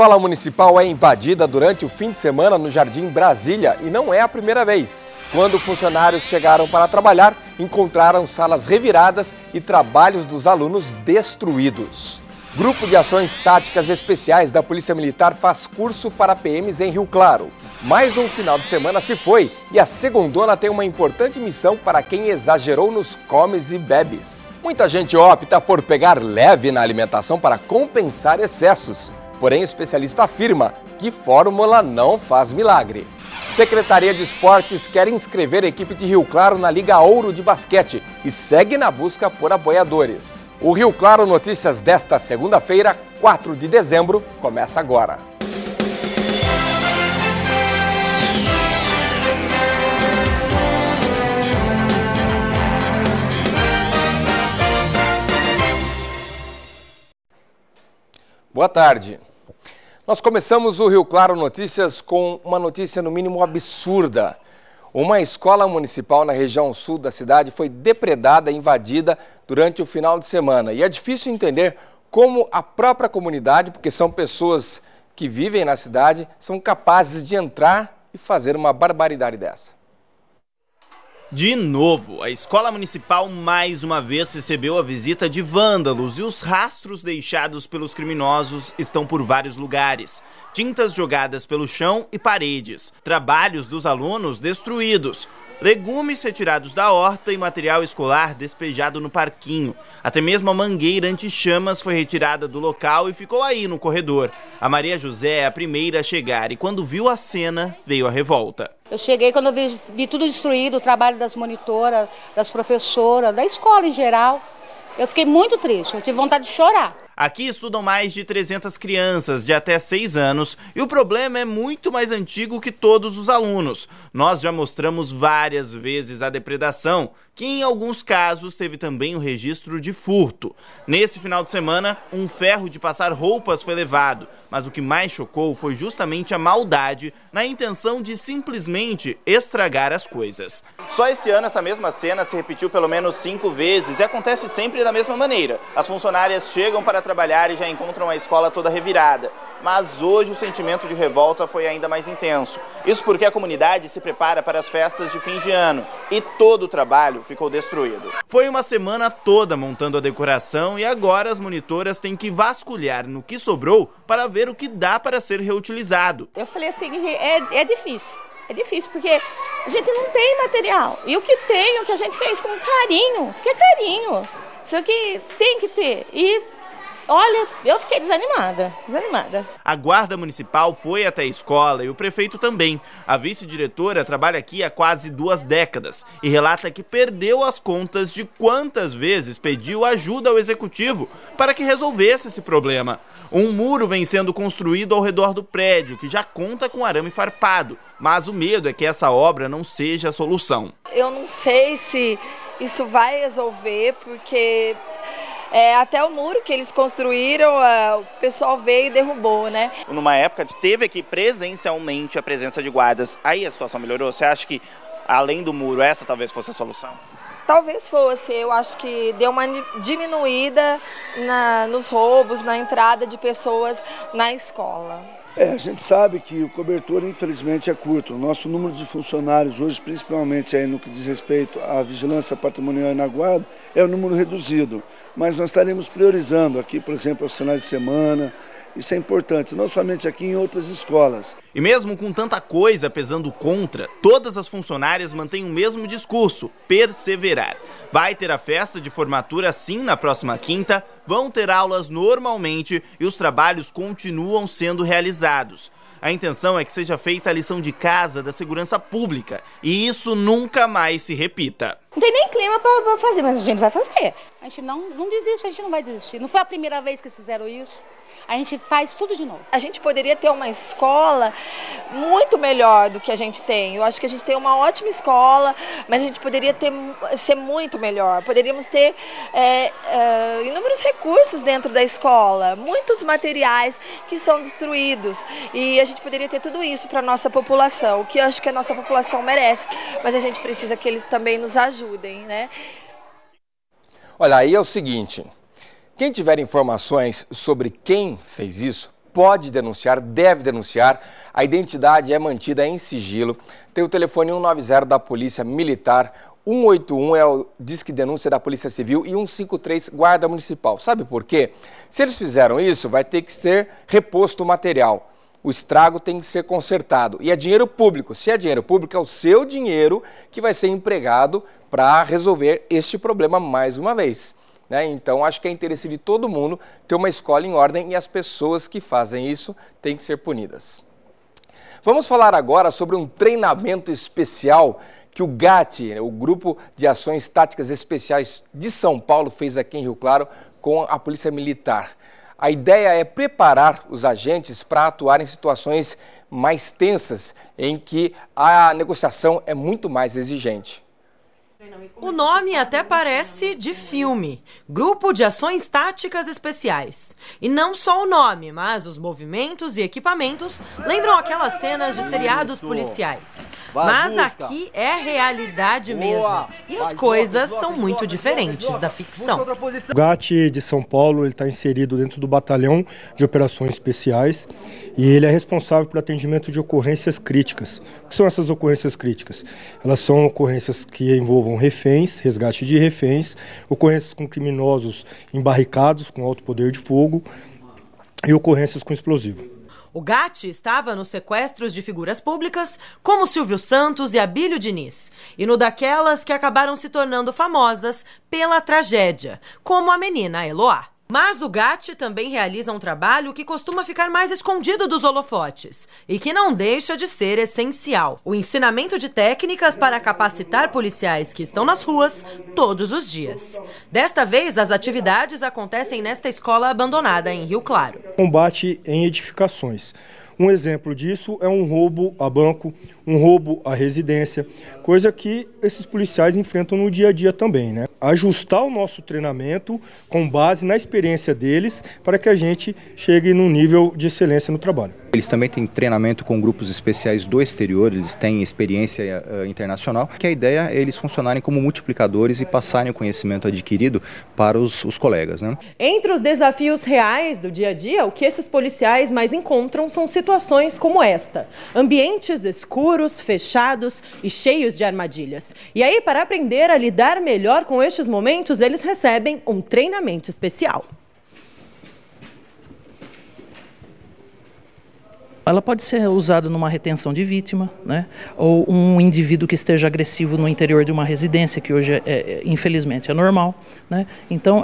escola municipal é invadida durante o fim de semana no Jardim Brasília e não é a primeira vez. Quando funcionários chegaram para trabalhar, encontraram salas reviradas e trabalhos dos alunos destruídos. Grupo de Ações Táticas Especiais da Polícia Militar faz curso para PMs em Rio Claro. Mais um final de semana se foi e a segundona tem uma importante missão para quem exagerou nos comes e bebes. Muita gente opta por pegar leve na alimentação para compensar excessos. Porém, o especialista afirma que fórmula não faz milagre. Secretaria de Esportes quer inscrever a equipe de Rio Claro na Liga Ouro de Basquete e segue na busca por apoiadores. O Rio Claro Notícias desta segunda-feira, 4 de dezembro, começa agora. Boa tarde. Nós começamos o Rio Claro Notícias com uma notícia no mínimo absurda. Uma escola municipal na região sul da cidade foi depredada e invadida durante o final de semana. E é difícil entender como a própria comunidade, porque são pessoas que vivem na cidade, são capazes de entrar e fazer uma barbaridade dessa. De novo, a escola municipal mais uma vez recebeu a visita de vândalos e os rastros deixados pelos criminosos estão por vários lugares. Tintas jogadas pelo chão e paredes, trabalhos dos alunos destruídos, legumes retirados da horta e material escolar despejado no parquinho. Até mesmo a mangueira anti-chamas foi retirada do local e ficou aí no corredor. A Maria José é a primeira a chegar e quando viu a cena, veio a revolta. Eu cheguei quando eu vi tudo destruído, o trabalho das monitoras, das professoras, da escola em geral. Eu fiquei muito triste, eu tive vontade de chorar. Aqui estudam mais de 300 crianças de até 6 anos e o problema é muito mais antigo que todos os alunos. Nós já mostramos várias vezes a depredação, que em alguns casos teve também o registro de furto. Nesse final de semana, um ferro de passar roupas foi levado, mas o que mais chocou foi justamente a maldade na intenção de simplesmente estragar as coisas. Só esse ano essa mesma cena se repetiu pelo menos 5 vezes e acontece sempre da mesma maneira. As funcionárias chegam para trabalhar e já encontram a escola toda revirada. Mas hoje o sentimento de revolta foi ainda mais intenso. Isso porque a comunidade se prepara para as festas de fim de ano e todo o trabalho ficou destruído. Foi uma semana toda montando a decoração e agora as monitoras têm que vasculhar no que sobrou para ver o que dá para ser reutilizado. Eu falei assim, é difícil. É difícil porque a gente não tem material. E o que tem, o que a gente fez com carinho, que é carinho. Isso aqui tem que ter. E olha, eu fiquei desanimada. A guarda municipal foi até a escola e o prefeito também. A vice-diretora trabalha aqui há quase 2 décadas e relata que perdeu as contas de quantas vezes pediu ajuda ao executivo para que resolvesse esse problema. Um muro vem sendo construído ao redor do prédio, que já conta com arame farpado, mas o medo é que essa obra não seja a solução. Eu não sei se isso vai resolver, porque até o muro que eles construíram, o pessoal veio e derrubou, né? Numa época teve aqui presencialmente a presença de guardas, aí a situação melhorou? Você acha que, além do muro, essa talvez fosse a solução? Talvez fosse, eu acho que deu uma diminuída nos roubos, na entrada de pessoas na escola. A gente sabe que o cobertor, infelizmente, é curto. O nosso número de funcionários hoje, principalmente aí no que diz respeito à vigilância patrimonial e na guarda, é um número reduzido. Mas nós estaremos priorizando aqui, por exemplo, aos finais de semana. Isso é importante, não somente aqui, em outras escolas. E mesmo com tanta coisa pesando contra, todas as funcionárias mantêm o mesmo discurso: perseverar. Vai ter a festa de formatura sim na próxima quinta, vão ter aulas normalmente e os trabalhos continuam sendo realizados. A intenção é que seja feita a lição de casa da segurança pública e isso nunca mais se repita. Não tem nem clima para fazer, mas a gente vai fazer. A gente não desiste, a gente não vai desistir. Não foi a primeira vez que fizeram isso. A gente faz tudo de novo. A gente poderia ter uma escola muito melhor do que a gente tem. Eu acho que a gente tem uma ótima escola, mas a gente poderia ser muito melhor. Poderíamos ter inúmeros recursos dentro da escola, muitos materiais que são destruídos. E a gente poderia ter tudo isso para a nossa população, o que eu acho que a nossa população merece. Mas a gente precisa que eles também nos ajudem, né? Olha, aí é o seguinte, quem tiver informações sobre quem fez isso, pode denunciar, deve denunciar. A identidade é mantida em sigilo. Tem o telefone 190 da Polícia Militar, 181 é o Disque Denúncia da Polícia Civil e 153 Guarda Municipal. Sabe por quê? Se eles fizeram isso, vai ter que ser reposto o material. O estrago tem que ser consertado. E é dinheiro público. Se é dinheiro público, é o seu dinheiro que vai ser empregado para resolver este problema mais uma vez. Então, acho que é interesse de todo mundo ter uma escola em ordem e as pessoas que fazem isso têm que ser punidas. Vamos falar agora sobre um treinamento especial que o GAT, o Grupo de Ações Táticas Especiais de São Paulo, fez aqui em Rio Claro com a Polícia Militar. A ideia é preparar os agentes para atuar em situações mais tensas, em que a negociação é muito mais exigente. O nome até parece de filme, Grupo de Ações Táticas Especiais. E não só o nome, mas os movimentos e equipamentos lembram aquelas cenas de seriados policiais. Mas aqui é realidade mesmo, e as coisas são muito diferentes da ficção. O GAT de São Paulo está inserido dentro do Batalhão de Operações Especiais e ele é responsável pelo atendimento de ocorrências críticas. O que são essas ocorrências críticas? Elas são ocorrências que envolvam reféns, resgate de reféns, ocorrências com criminosos embarricados com alto poder de fogo e ocorrências com explosivo. O GAT estava nos sequestros de figuras públicas como Silvio Santos e Abílio Diniz, e no daquelas que acabaram se tornando famosas pela tragédia, como a menina Eloá. Mas o GAT também realiza um trabalho que costuma ficar mais escondido dos holofotes e que não deixa de ser essencial: o ensinamento de técnicas para capacitar policiais que estão nas ruas todos os dias. Desta vez, as atividades acontecem nesta escola abandonada em Rio Claro. Combate em edificações. Um exemplo disso é um roubo a banco, um roubo à residência, coisa que esses policiais enfrentam no dia a dia também, né? Ajustar o nosso treinamento com base na experiência deles para que a gente chegue num nível de excelência no trabalho. Eles também têm treinamento com grupos especiais do exterior, eles têm experiência internacional, que a ideia é eles funcionarem como multiplicadores e passarem o conhecimento adquirido para os colegas, né? Entre os desafios reais do dia a dia, o que esses policiais mais encontram são situações como esta: ambientes escuros, fechados e cheios de armadilhas. E aí, para aprender a lidar melhor com estes momentos, eles recebem um treinamento especial. Ela pode ser usada numa retenção de vítima, né? Ou um indivíduo que esteja agressivo no interior de uma residência, que hoje, infelizmente, é normal, né? Então,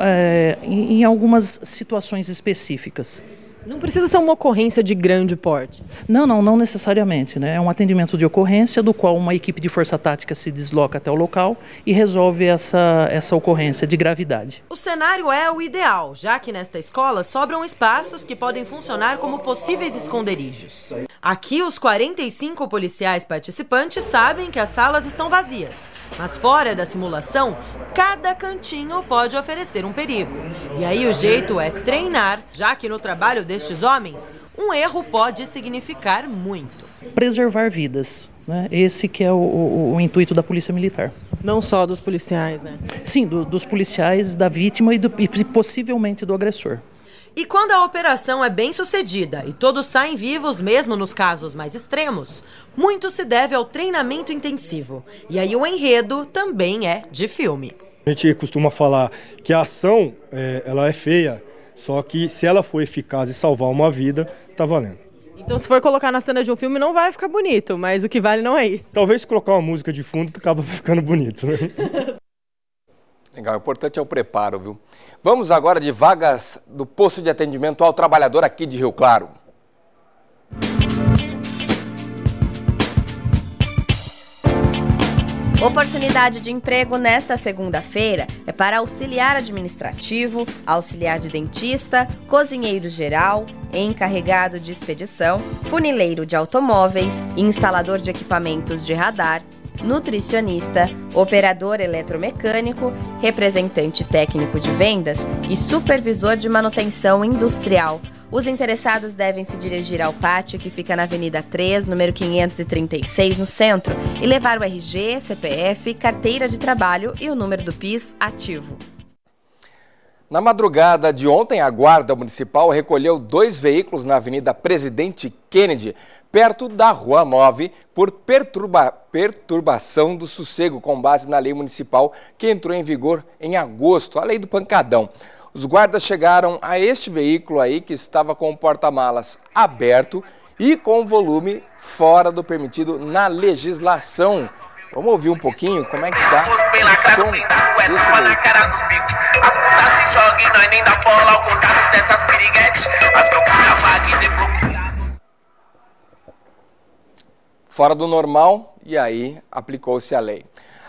em algumas situações específicas. Não precisa ser uma ocorrência de grande porte? Não necessariamente, né? É um atendimento de ocorrência do qual uma equipe de força tática se desloca até o local e resolve essa ocorrência de gravidade. O cenário é o ideal, já que nesta escola sobram espaços que podem funcionar como possíveis esconderijos. Aqui, os 45 policiais participantes sabem que as salas estão vazias, mas fora da simulação, cada cantinho pode oferecer um perigo. E aí o jeito é treinar, já que no trabalho destes homens, um erro pode significar muito. Preservar vidas, né? Esse que é o intuito da Polícia Militar. Não só dos policiais, né? Sim, dos policiais, da vítima e possivelmente do agressor. E quando a operação é bem sucedida e todos saem vivos, mesmo nos casos mais extremos, muito se deve ao treinamento intensivo. E aí o enredo também é de filme. A gente costuma falar que a ação ela é feia, só que se ela for eficaz e salvar uma vida, tá valendo. Então, se for colocar na cena de um filme, não vai ficar bonito, mas o que vale não é isso. Talvez colocar uma música de fundo acaba ficando bonito, né? Legal, o importante é o preparo, viu? Vamos agora de vagas do posto de atendimento ao trabalhador aqui de Rio Claro. Oportunidade de emprego nesta segunda-feira é para auxiliar administrativo, auxiliar de dentista, cozinheiro geral, encarregado de expedição, funileiro de automóveis, instalador de equipamentos de radar, nutricionista, operador eletromecânico, representante técnico de vendas e supervisor de manutenção industrial. Os interessados devem se dirigir ao pátio que fica na Avenida 3, número 536, no centro, e levar o RG, CPF, carteira de trabalho e o número do PIS ativo. Na madrugada de ontem, a Guarda Municipal recolheu 2 veículos na Avenida Presidente Kennedy, perto da Rua 9, por perturbação do sossego, com base na lei municipal que entrou em vigor em agosto, a lei do pancadão. Os guardas chegaram a este veículo aí, que estava com o porta-malas aberto e com volume fora do permitido na legislação. Vamos ouvir um pouquinho como é que está o som desse veículo. Fora do normal, e aí aplicou-se a lei.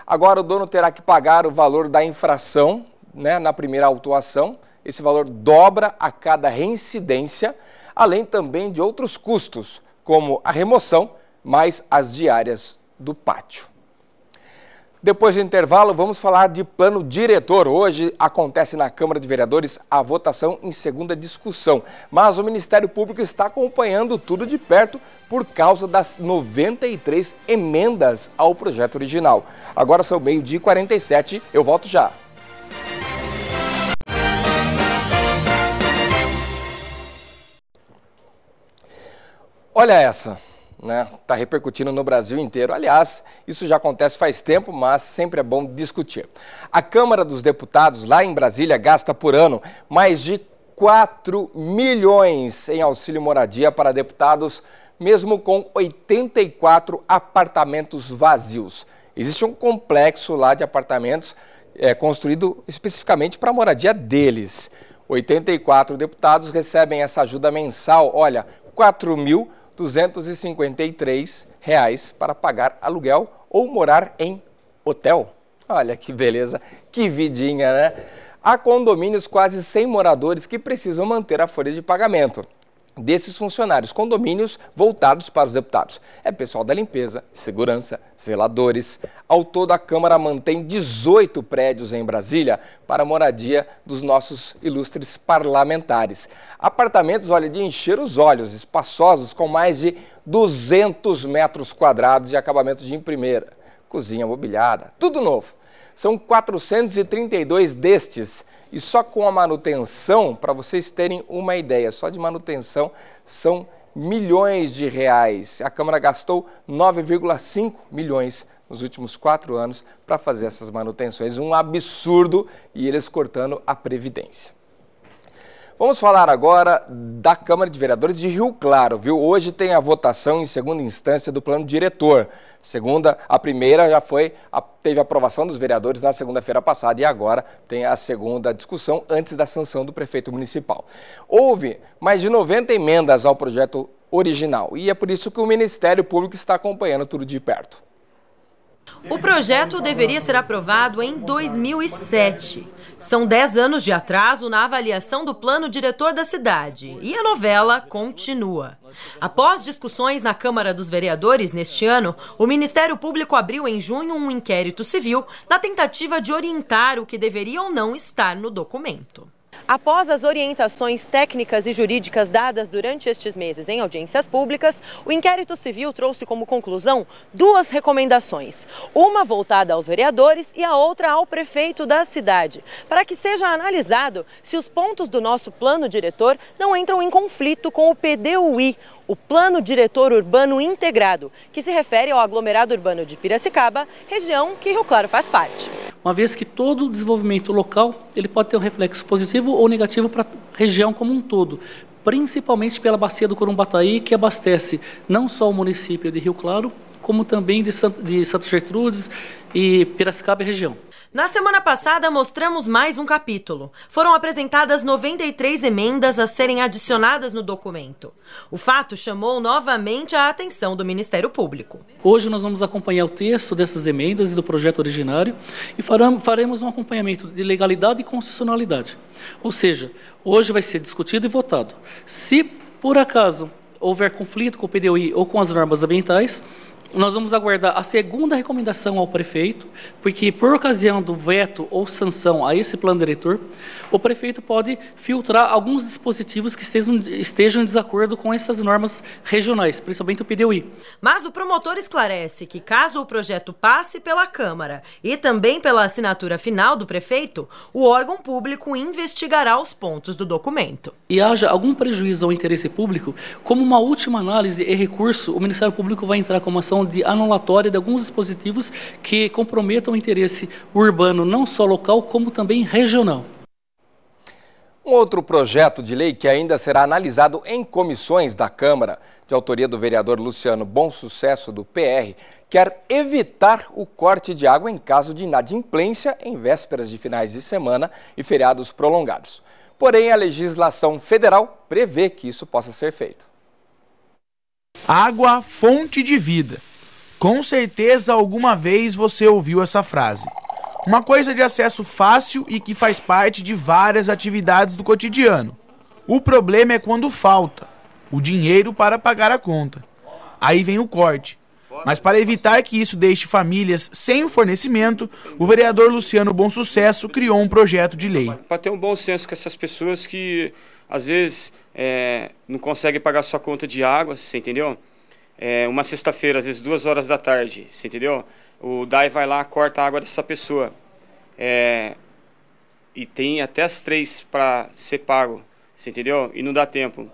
Agora o dono terá que pagar o valor da infração, né, na primeira autuação. Esse valor dobra a cada reincidência, além também de outros custos, como a remoção, mais as diárias do pátio. Depois do intervalo, vamos falar de plano diretor. Hoje acontece na Câmara de Vereadores a votação em segunda discussão, mas o Ministério Público está acompanhando tudo de perto por causa das 93 emendas ao projeto original. Agora são 12h47, eu volto já. Olha essa. Está repercutindo no Brasil inteiro. Aliás, isso já acontece faz tempo, mas sempre é bom discutir. A Câmara dos Deputados, lá em Brasília, gasta por ano mais de 4 milhões em auxílio moradia para deputados, mesmo com 84 apartamentos vazios. Existe um complexo lá de apartamentos construído especificamente para a moradia deles. 84 deputados recebem essa ajuda mensal, olha, R$4.253 para pagar aluguel ou morar em hotel. Olha que beleza, que vidinha, né? Há condomínios quase 100 moradores que precisam manter a folha de pagamento desses funcionários, condomínios voltados para os deputados. É pessoal da limpeza, segurança, zeladores. Ao todo, a Câmara mantém 18 prédios em Brasília para a moradia dos nossos ilustres parlamentares. Apartamentos, olha, de encher os olhos, espaçosos, com mais de 200 metros quadrados de acabamento de primeira. Cozinha mobiliada, tudo novo. São 432 destes e só com a manutenção, para vocês terem uma ideia, só de manutenção são milhões de reais. A Câmara gastou 9,5 milhões nos últimos 4 anos para fazer essas manutenções. Um absurdo, e eles cortando a Previdência. Vamos falar agora da Câmara de Vereadores de Rio Claro, viu? Hoje tem a votação em segunda instância do plano diretor. A primeira já teve aprovação dos vereadores na segunda-feira passada e agora tem a segunda discussão antes da sanção do prefeito municipal. Houve mais de 90 emendas ao projeto original e é por isso que o Ministério Público está acompanhando tudo de perto. O projeto deveria ser aprovado em 2007. São 10 anos de atraso na avaliação do plano diretor da cidade. E a novela continua. Após discussões na Câmara dos Vereadores neste ano, o Ministério Público abriu em junho um inquérito civil na tentativa de orientar o que deveria ou não estar no documento. Após as orientações técnicas e jurídicas dadas durante estes meses em audiências públicas, o inquérito civil trouxe como conclusão 2 recomendações. Uma voltada aos vereadores e a outra ao prefeito da cidade, para que seja analisado se os pontos do nosso plano diretor não entram em conflito com o PDUI, o Plano Diretor Urbano Integrado, que se refere ao aglomerado urbano de Piracicaba, região que Rio Claro faz parte. Uma vez que todo desenvolvimento local ele pode ter um reflexo positivo ou negativo para a região como um todo, principalmente pela bacia do Corumbataí, que abastece não só o município de Rio Claro, como também de Santa Gertrudes e Piracicaba e região. Na semana passada, mostramos mais um capítulo. Foram apresentadas 93 emendas a serem adicionadas no documento. O fato chamou novamente a atenção do Ministério Público. Hoje nós vamos acompanhar o texto dessas emendas e do projeto originário e faremos um acompanhamento de legalidade e constitucionalidade. Ou seja, hoje vai ser discutido e votado. Se, por acaso, houver conflito com o PDUI ou com as normas ambientais, nós vamos aguardar a segunda recomendação ao prefeito, porque por ocasião do veto ou sanção a esse plano diretor, o prefeito pode filtrar alguns dispositivos que estejam em desacordo com essas normas regionais, principalmente o PDUI. Mas o promotor esclarece que caso o projeto passe pela Câmara e também pela assinatura final do prefeito, o órgão público investigará os pontos do documento. E haja algum prejuízo ao interesse público, como uma última análise e recurso, o Ministério Público vai entrar com uma ação de anulatória de alguns dispositivos que comprometam o interesse urbano, não só local, como também regional. Um outro projeto de lei que ainda será analisado em comissões da Câmara, de autoria do vereador Luciano Bom Sucesso, do PR, quer evitar o corte de água em caso de inadimplência em vésperas de finais de semana e feriados prolongados. Porém, a legislação federal prevê que isso possa ser feito. Água, fonte de vida. Com certeza alguma vez você ouviu essa frase. Uma coisa de acesso fácil e que faz parte de várias atividades do cotidiano. O problema é quando falta o dinheiro para pagar a conta. Aí vem o corte. Mas para evitar que isso deixe famílias sem o fornecimento, o vereador Luciano Bom Sucesso criou um projeto de lei. Para ter um bom senso com essas pessoas que às vezes não conseguem pagar sua conta de água, você entendeu? Uma sexta-feira, às vezes 2 horas da tarde, você entendeu? O DAI vai lá, corta a água dessa pessoa. E tem até as 3 para ser pago, você entendeu? E não dá tempo.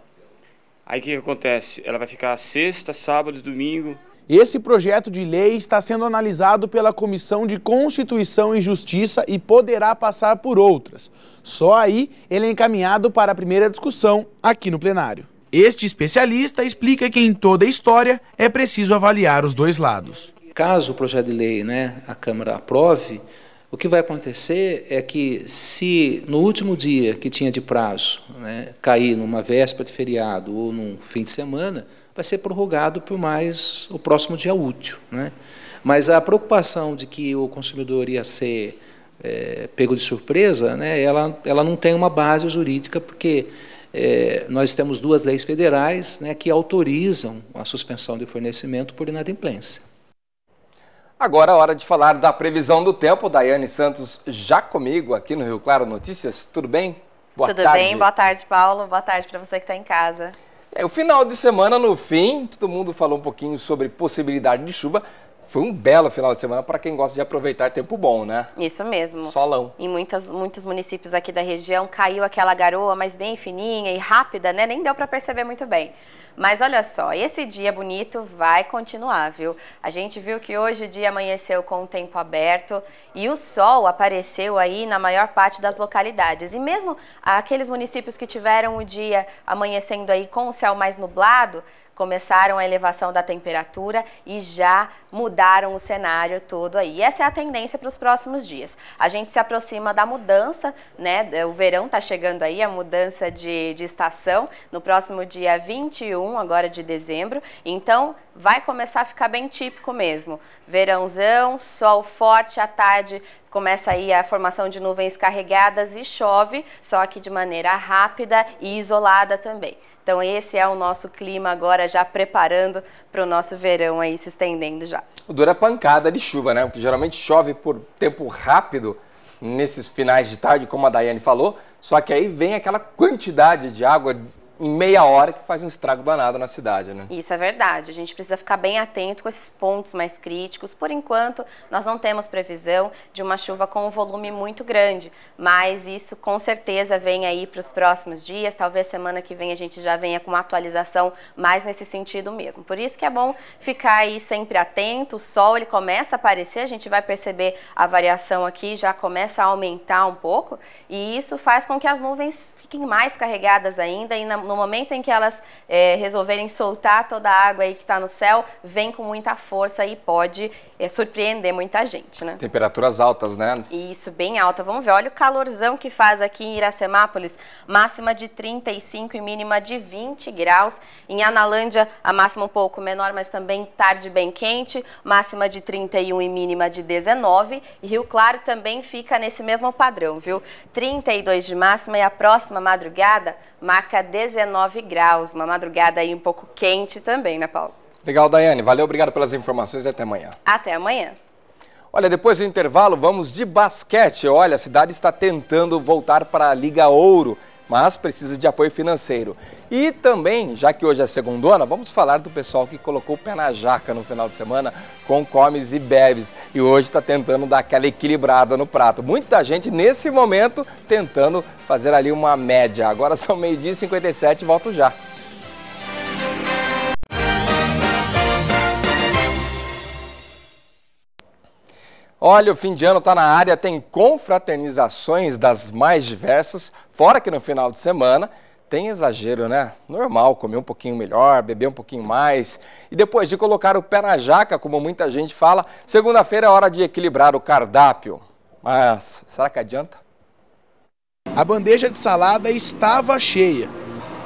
Aí o que acontece? Ela vai ficar sexta, sábado, domingo. Esse projeto de lei está sendo analisado pela Comissão de Constituição e Justiça e poderá passar por outras. Só aí ele é encaminhado para a primeira discussão aqui no plenário. Este especialista explica que em toda a história é preciso avaliar os dois lados. Caso o projeto de lei, a Câmara aprove, o que vai acontecer é que se no último dia que tinha de prazo, cair numa véspera de feriado ou num fim de semana, vai ser prorrogado por mais o próximo dia útil. Mas a preocupação de que o consumidor ia ser pego de surpresa, ela não tem uma base jurídica, porque nós temos 2 leis federais que autorizam a suspensão de fornecimento por inadimplência. Agora é hora de falar da previsão do tempo. Daiane Santos já comigo aqui no Rio Claro Notícias. Tudo bem? Boa tarde. Tudo bem? Boa tarde, Paulo. Boa tarde para você que está em casa. O final de semana, no fim, todo mundo falou um pouquinho sobre possibilidade de chuva. Foi um belo final de semana para quem gosta de aproveitar tempo bom, né? Isso mesmo. Solão. Em muitos municípios aqui da região caiu aquela garoa, mas bem fininha e rápida, Nem deu para perceber muito bem. Mas olha só, esse dia bonito vai continuar, viu? A gente viu que hoje o dia amanheceu com o tempo aberto e o sol apareceu aí na maior parte das localidades. E mesmo aqueles municípios que tiveram o dia amanhecendo aí com o céu mais nublado, começaram a elevação da temperatura e já mudaram o cenário todo aí. E essa é a tendência para os próximos dias. A gente se aproxima da mudança, O verão está chegando aí, a mudança de estação, no próximo dia 21, agora de dezembro. Então, vai começar a ficar bem típico mesmo. Verãozão, sol forte à tarde, começa aí a formação de nuvens carregadas e chove, só que de maneira rápida e isolada também. Então esse é o nosso clima agora, já preparando para o nosso verão aí se estendendo já. O duro é pancada de chuva, Porque geralmente chove por tempo rápido nesses finais de tarde, como a Daiane falou, só que aí vem aquela quantidade de água em meia hora que faz um estrago danado na cidade, Isso é verdade, a gente precisa ficar bem atento com esses pontos mais críticos. Por enquanto, nós não temos previsão de uma chuva com um volume muito grande, mas isso com certeza vem aí para os próximos dias, talvez semana que vem a gente já venha com uma atualização mais nesse sentido mesmo. Por isso que é bom ficar aí sempre atento, o sol ele começa a aparecer, a gente vai perceber a variação aqui, já começa a aumentar um pouco, e isso faz com que as nuvens fiquem mais carregadas ainda, e no momento em que elas resolverem soltar toda a água aí que está no céu, vem com muita força e pode surpreender muita gente, Temperaturas altas, Isso, bem alta. Vamos ver, olha o calorzão que faz aqui em Iracemápolis, máxima de 35 e mínima de 20 graus. Em Analândia, a máxima um pouco menor, mas também tarde bem quente, máxima de 31 e mínima de 19. E Rio Claro também fica nesse mesmo padrão, viu? 32 de máxima, e a próxima madrugada marca 19 graus, uma madrugada aí um pouco quente também, Paulo? Legal, Daiane. Valeu, obrigado pelas informações e até amanhã. Até amanhã. Olha, depois do intervalo, vamos de basquete. Olha, a cidade está tentando voltar para a Liga Ouro, mas precisa de apoio financeiro. E também, já que hoje é segundona, vamos falar do pessoal que colocou o pé na jaca no final de semana com comes e bebes. E hoje está tentando dar aquela equilibrada no prato. Muita gente, nesse momento, tentando fazer ali uma média. Agora são 12h57, volto já. Olha, o fim de ano está na área, tem confraternizações das mais diversas, fora que no final de semana tem exagero, né? Normal, comer um pouquinho melhor, beber um pouquinho mais. E depois de colocar o pé na jaca, como muita gente fala, segunda-feira é hora de equilibrar o cardápio. Mas será que adianta? A bandeja de salada estava cheia.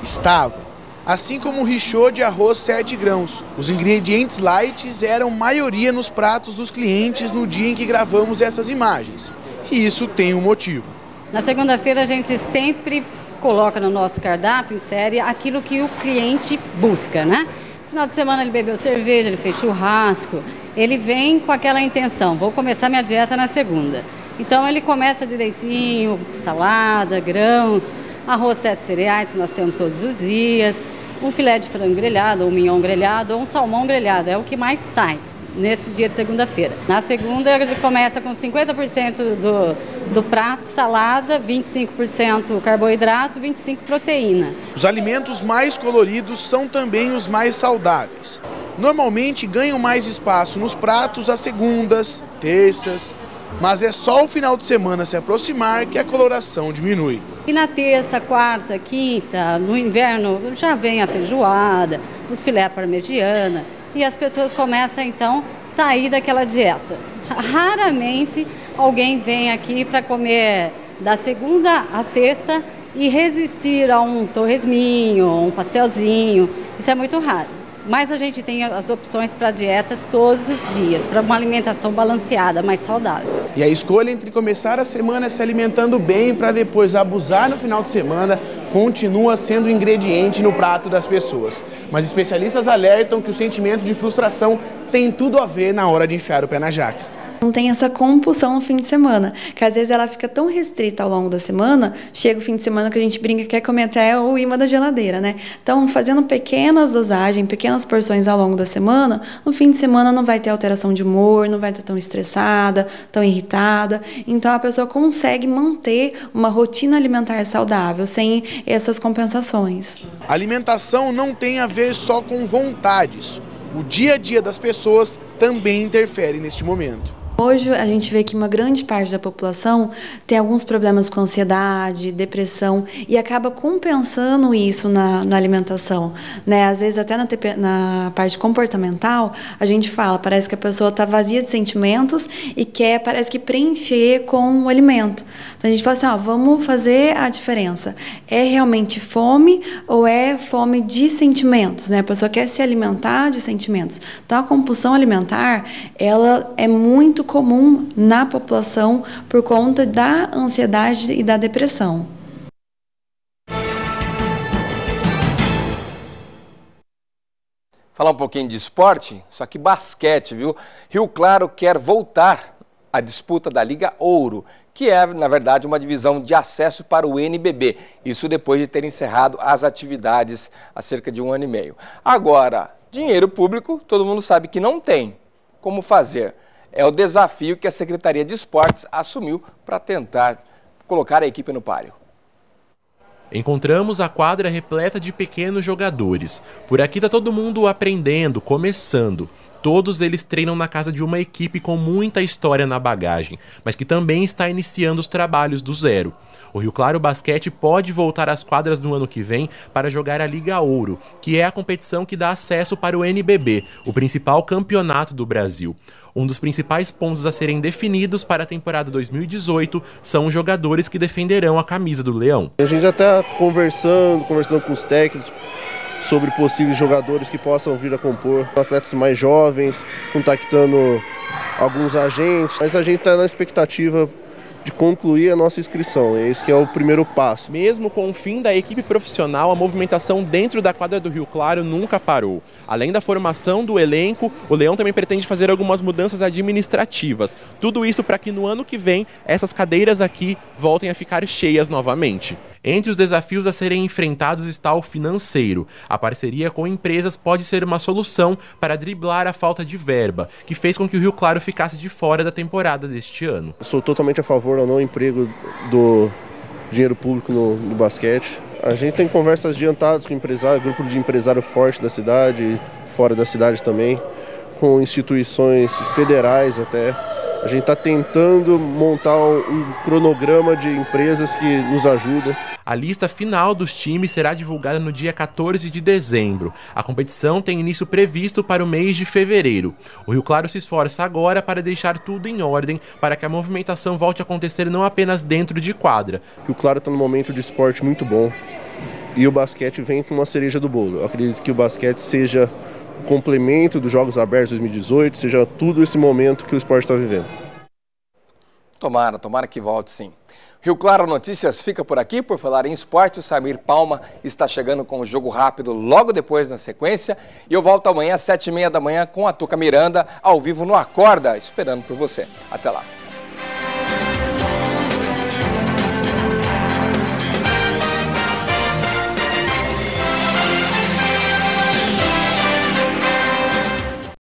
Estava. Assim como o richô de arroz 7 grãos. Os ingredientes light eram maioria nos pratos dos clientes no dia em que gravamos essas imagens. E isso tem um motivo. Na segunda-feira a gente sempre coloca no nosso cardápio, insere aquilo que o cliente busca, né? No final de semana ele bebeu cerveja, ele fez churrasco, ele vem com aquela intenção, vou começar minha dieta na segunda. Então ele começa direitinho, salada, grãos, arroz 7 cereais que nós temos todos os dias, um filé de frango grelhado, ou mignon grelhado, ou um salmão grelhado, é o que mais sai nesse dia de segunda-feira. Na segunda ele começa com 50% do prato salada, 25% carboidrato, 25% proteína. Os alimentos mais coloridos são também os mais saudáveis. Normalmente ganham mais espaço nos pratos às segundas, terças, mas é só o final de semana se aproximar que a coloração diminui. E na terça, quarta, quinta, no inverno já vem a feijoada, os filé parmegiana e as pessoas começam então a sair daquela dieta. Raramente alguém vem aqui para comer da segunda à sexta e resistir a um torresminho, um pastelzinho, isso é muito raro. Mas a gente tem as opções para dieta todos os dias, para uma alimentação balanceada, mais saudável. E a escolha entre começar a semana se alimentando bem para depois abusar no final de semana continua sendo ingrediente no prato das pessoas. Mas especialistas alertam que o sentimento de frustração tem tudo a ver na hora de enfiar o pé na jaca. Não tem essa compulsão no fim de semana, que às vezes ela fica tão restrita ao longo da semana, chega o fim de semana que a gente brinca que quer comer até o imã da geladeira, né? Então, fazendo pequenas dosagens, pequenas porções ao longo da semana, no fim de semana não vai ter alteração de humor, não vai estar tão estressada, tão irritada. Então, a pessoa consegue manter uma rotina alimentar saudável, sem essas compensações. A alimentação não tem a ver só com vontades. O dia a dia das pessoas também interfere neste momento. Hoje a gente vê que uma grande parte da população tem alguns problemas com ansiedade, depressão e acaba compensando isso na alimentação, né? Às vezes até na parte comportamental a gente fala, parece que a pessoa está vazia de sentimentos e parece que preencher com o alimento. Então a gente fala assim, ó, vamos fazer a diferença. É realmente fome ou é fome de sentimentos, né? A pessoa quer se alimentar de sentimentos. Então a compulsão alimentar, ela é muito comum na população por conta da ansiedade e da depressão. Falar um pouquinho de esporte, só que basquete, viu? Rio Claro quer voltar à disputa da Liga Ouro, que é, na verdade, uma divisão de acesso para o NBB. Isso depois de ter encerrado as atividades há cerca de 1 ano e meio. Agora, dinheiro público, todo mundo sabe que não tem. Como fazer? É o desafio que a Secretaria de Esportes assumiu para tentar colocar a equipe no páreo. Encontramos a quadra repleta de pequenos jogadores. Por aqui está todo mundo aprendendo, começando. Todos eles treinam na casa de uma equipe com muita história na bagagem, mas que também está iniciando os trabalhos do zero. O Rio Claro Basquete pode voltar às quadras no ano que vem para jogar a Liga Ouro, que é a competição que dá acesso para o NBB, o principal campeonato do Brasil. Um dos principais pontos a serem definidos para a temporada 2018 são os jogadores que defenderão a camisa do Leão. A gente já está conversando com os técnicos sobre possíveis jogadores que possam vir a compor, atletas mais jovens, contactando alguns agentes, mas a gente está na expectativa de concluir a nossa inscrição. Esse que é o primeiro passo. Mesmo com o fim da equipe profissional, a movimentação dentro da quadra do Rio Claro nunca parou. Além da formação do elenco, o Leão também pretende fazer algumas mudanças administrativas. Tudo isso para que no ano que vem essas cadeiras aqui voltem a ficar cheias novamente. Entre os desafios a serem enfrentados está o financeiro. A parceria com empresas pode ser uma solução para driblar a falta de verba, que fez com que o Rio Claro ficasse de fora da temporada deste ano. Sou totalmente a favor ao não emprego do dinheiro público no basquete. A gente tem conversas adiantadas com empresários, grupo de empresário forte da cidade, fora da cidade também, com instituições federais até. A gente está tentando montar um cronograma de empresas que nos ajudam. A lista final dos times será divulgada no dia 14 de dezembro. A competição tem início previsto para o mês de fevereiro. O Rio Claro se esforça agora para deixar tudo em ordem para que a movimentação volte a acontecer não apenas dentro de quadra. O Rio Claro está num momento de esporte muito bom e o basquete vem com uma cereja do bolo. Eu acredito que o basquete seja complemento dos Jogos Abertos 2018, seja tudo esse momento que o esporte está vivendo. Tomara que volte sim. Rio Claro Notícias fica por aqui. Por falar em esporte, o Samir Palma está chegando com o Jogo Rápido logo depois na sequência. E eu volto amanhã às 7h30 da manhã com a Tuca Miranda, ao vivo no Acorda, esperando por você. Até lá.